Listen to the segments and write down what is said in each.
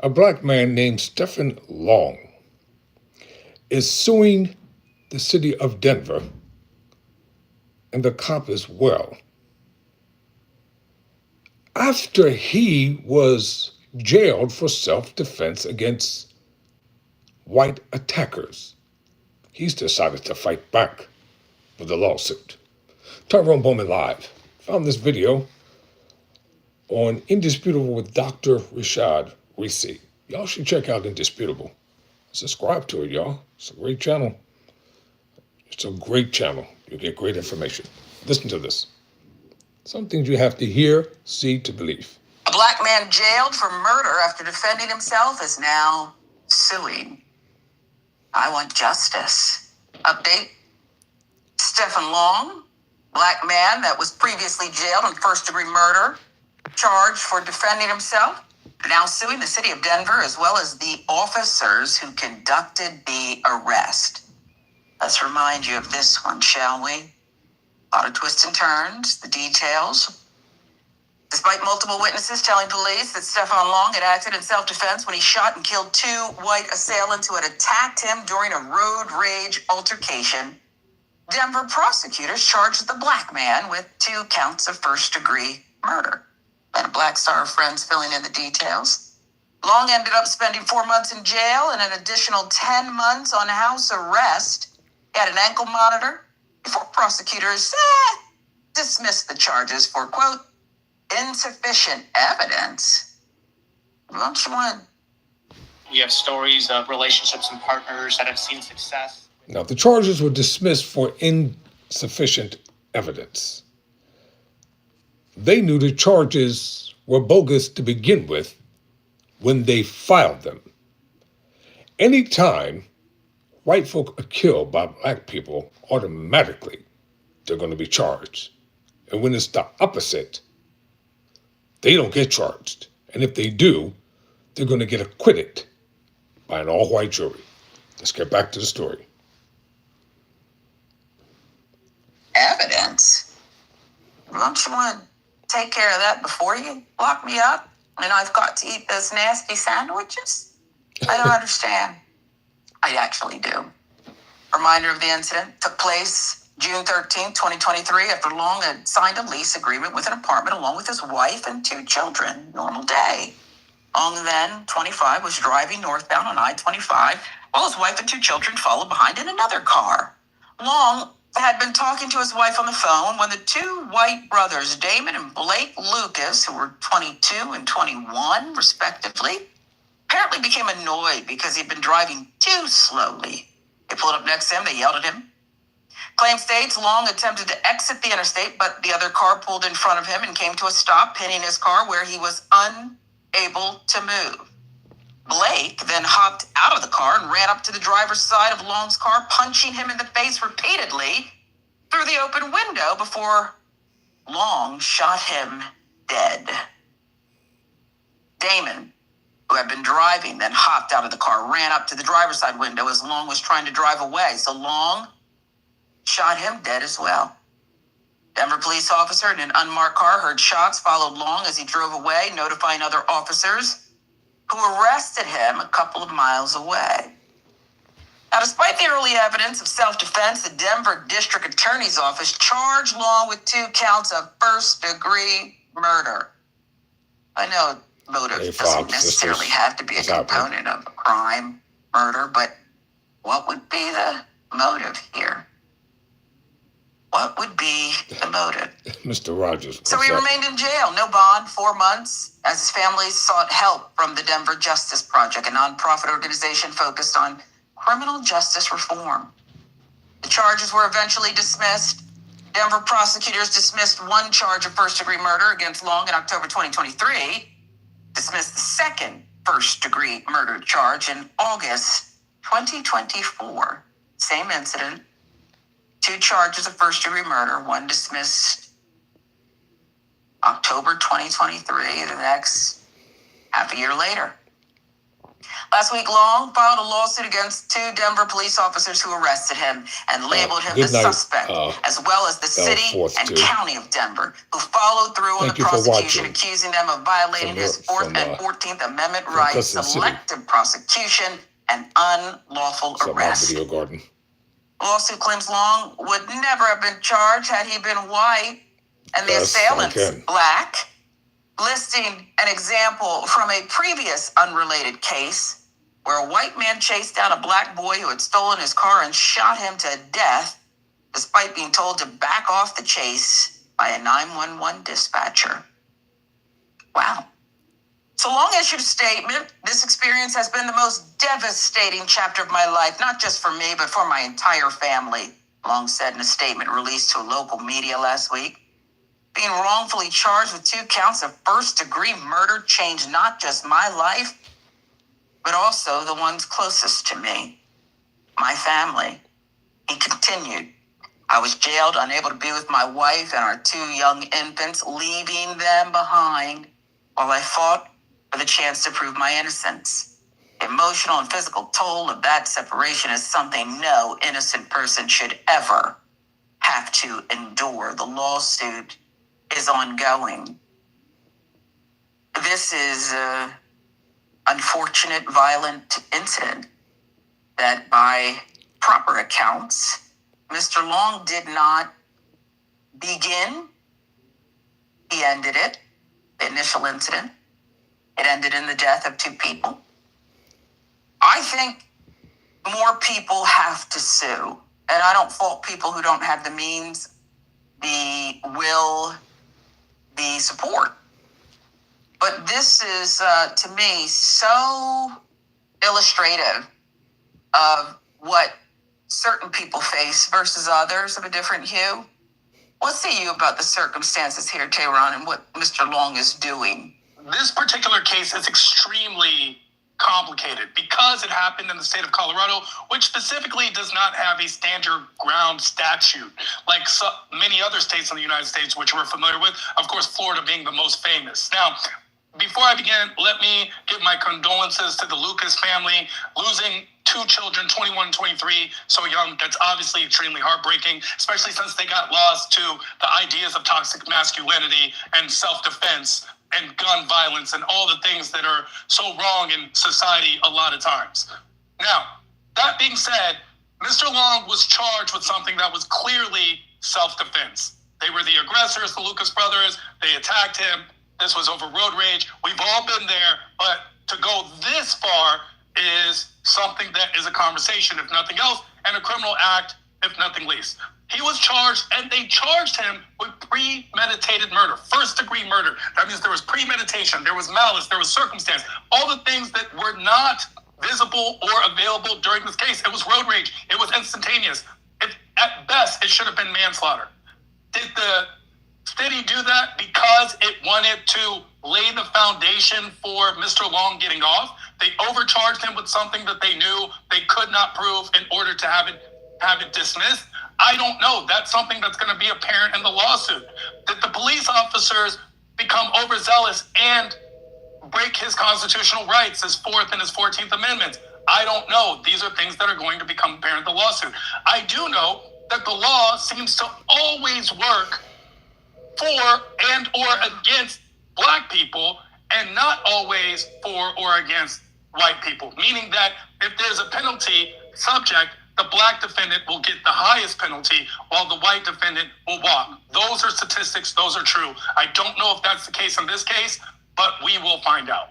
A black man named Stephen Long is suing the city of Denver and the cop as well after he was jailed for self-defense against white attackers. He's decided to fight back with a lawsuit. Tyrone Bowman Live found this video on Indisputable with Dr. Richey. Y'all should check out Indisputable. Subscribe to it, y'all. It's a great channel. It's a great channel. You get great information. Listen to this. Some things you have to hear, see to believe. A black man jailed for murder after defending himself is now suing. I want justice. Update. Stephen Long, black man that was previously jailed on first-degree murder, charged for defending himself, now suing the city of Denver as well as the officers who conducted the arrest. Let's remind you of this one, shall we? A lot of twists and turns, the details. Despite multiple witnesses telling police that Stephen Long had acted in self-defense when he shot and killed two white assailants who had attacked him during a road rage altercation, Denver prosecutors charged the black man with 2 counts of first-degree murder. And a Black Star of Friends filling in the details. Long ended up spending 4 months in jail and an additional 10 months on house arrest. He had an ankle monitor before prosecutors dismissed the charges for, quote, insufficient evidence. Don't you want? We have stories of relationships and partners that have seen success. Now, the charges were dismissed for insufficient evidence. They knew the charges were bogus to begin with when they filed them. Anytime white folk are killed by black people, automatically they're going to be charged. And when it's the opposite, they don't get charged. And if they do, they're going to get acquitted by an all-white jury. Let's get back to the story. Evidence? Don't you want to take care of that before you lock me up? And I've got to eat those nasty sandwiches? I don't understand. I actually do. Reminder of the incident took place June 13, 2023, after Long had signed a lease agreement with an apartment along with his wife and 2 children. Normal day. Long, then 25, was driving northbound on I-25 while his wife and 2 children followed behind in another car. Long had been talking to his wife on the phone when the 2 white brothers, Damon and Blake Lucas, who were 22 and 21, respectively, apparently became annoyed because he'd been driving too slowly. They pulled up next to him. They yelled at him. Claim states Long attempted to exit the interstate, but the other car pulled in front of him and came to a stop, pinning his car where he was unable to move. Blake then hopped out of the car and ran up to the driver's side of Long's car, punching him in the face repeatedly through the open window before Long shot him dead. Damon, who had been driving, then hopped out of the car, ran up to the driver's side window as Long was trying to drive away. So Long shot him dead as well. Denver police officer in an unmarked car heard shots, followed Long as he drove away, notifying other officers who arrested him a couple of miles away. Now, despite the early evidence of self-defense, the Denver District Attorney's Office charged Long with 2 counts of first-degree murder. I know motive doesn't necessarily have to be a component of a crime, murder, but what would be the motive here? What would be the motive? Mr. Rogers. So he remained in jail, no bond, 4 months, as his family sought help from the Denver Justice Project, a nonprofit organization focused on criminal justice reform. The charges were eventually dismissed. Denver prosecutors dismissed 1 charge of first-degree murder against Long in October 2023, dismissed the 2nd first-degree murder charge in August 2024. Same incident. 2 charges of first-degree murder, 1 dismissed October 2023, the next half a year later. Last week, Long filed a lawsuit against 2 Denver police officers who arrested him and labeled him the suspect, as well as the city and county of Denver, who followed through on the prosecution, accusing them of violating his 4th and 14th Amendment rights, selective prosecution, and unlawful arrest. Video Garden. Lawsuit claims Long would never have been charged had he been white and the assailants black, listing an example from a previous unrelated case where a white man chased down a black boy who had stolen his car and shot him to death, despite being told to back off the chase by a 911 dispatcher. Wow. So Long issued a statement. This experience has been the most devastating chapter of my life, not just for me, but for my entire family, Long said in a statement released to local media last week. Being wrongfully charged with 2 counts of first-degree murder changed not just my life, but also the ones closest to me, my family. He continued, I was jailed, unable to be with my wife and our 2 young infants, leaving them behind while I fought for the chance to prove my innocence. The emotional and physical toll of that separation is something no innocent person should ever have to endure. The lawsuit is ongoing. This is an unfortunate, violent incident that, by proper accounts, Mr. Long did not begin. He ended it, the initial incident. It ended in the death of 2 people. I think more people have to sue. And I don't fault people who don't have the means, the will, the support. But this is, to me, so illustrative of what certain people face versus others of a different hue. What say you about the circumstances here, Tehran, and what Mr. Long is doing? This particular case is extremely complicated because it happened in the state of Colorado, which specifically does not have a stand your ground statute like so many other states in the United States, which we're familiar with, of course, Florida being the most famous. Now, before I begin, let me give my condolences to the Lucas family, losing 2 children, 21 and 23, so young. That's obviously extremely heartbreaking, especially since they got lost to the ideas of toxic masculinity and self-defense and gun violence and all the things that are so wrong in society a lot of times. Now, that being said, Mr. Long was charged with something that was clearly self-defense. They were the aggressors, the Lucas brothers. They attacked him. This was over road rage. We've all been there, but to go this far is something that is a conversation, if nothing else, and a criminal act, if nothing least. He was charged, and they charged him with premeditated murder, first-degree murder. That means there was premeditation, there was malice, there was circumstance, all the things that were not visible or available during this case. It was road rage. It was instantaneous. At best, it should have been manslaughter. Did the city do that because it wanted to lay the foundation for Mr. Long getting off? They overcharged him with something that they knew they could not prove in order to have it dismissed. I don't know. That's something that's going to be apparent in the lawsuit. Did the police officers become overzealous and break his constitutional rights, his 4th and his 14th Amendments? I don't know. These are things that are going to become apparent in the lawsuit. I do know that the law seems to always work for and or against black people and not always for or against white people, meaning that if there's a penalty subject, the black defendant will get the highest penalty while the white defendant will walk. Those are statistics. Those are true. I don't know if that's the case in this case, but we will find out.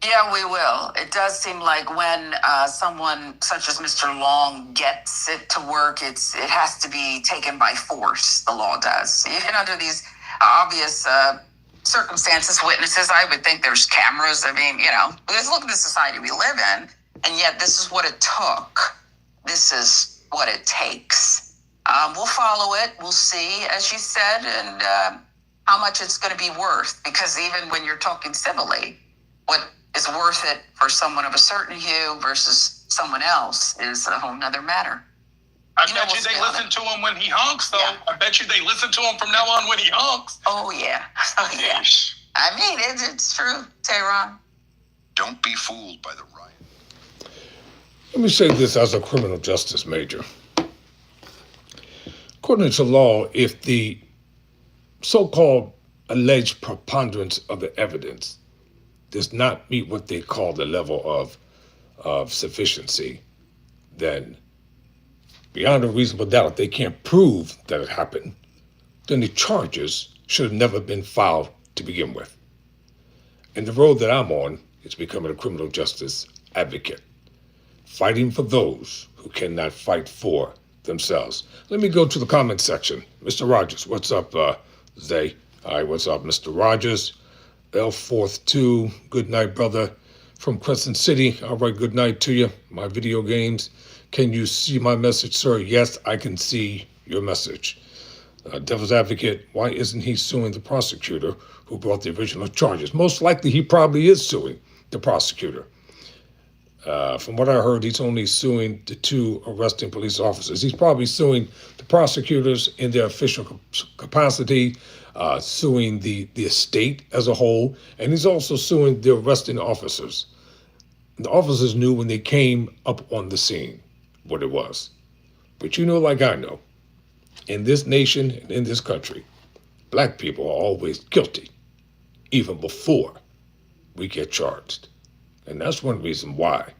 Yeah, we will. It does seem like when someone such as Mr. Long gets it to work, it has to be taken by force, the law does. Even under these obvious circumstances, witnesses, I would think there's cameras. I mean, because look at the society we live in, and yet this is what it took. This is what it takes. We'll follow it. We'll see, as you said, and how much it's going to be worth. Because even when you're talking civilly, what is worth it for someone of a certain hue versus someone else is a whole nother matter. I bet you they listen to him when he honks, though. Yeah. I bet you they listen to him from now on when he honks. Oh, yeah. Oh, yeah. I mean, it's true, Tehran. Don't be fooled by the riot. Let me say this as a criminal justice major. According to law, if the so-called alleged preponderance of the evidence does not meet what they call the level of sufficiency, then beyond a reasonable doubt, if they can't prove that it happened, then the charges should have never been filed to begin with. And the road that I'm on is becoming a criminal justice advocate, fighting for those who cannot fight for themselves. Let me go to the comment section. Mr. Rogers, what's up, Zay? All right, what's up, Mr. Rogers? L42, good night, brother. From Crescent City, all right, good night to you. My video games. Can you see my message, sir? Yes, I can see your message. Devil's Advocate, why isn't he suing the prosecutor who brought the original charges? Most likely he probably is suing the prosecutor. From what I heard, he's only suing the two arresting police officers. He's probably suing the prosecutors in their official capacity, suing the estate as a whole, and he's also suing the arresting officers. The officers knew when they came up on the scene what it was. But you know, like I know, in this nation and in this country, black people are always guilty, even before we get charged. And that's one reason why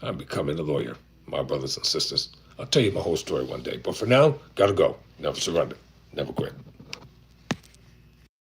I'm becoming a lawyer, my brothers and sisters. I'll tell you my whole story one day. But for now, gotta go. Never surrender. Never quit.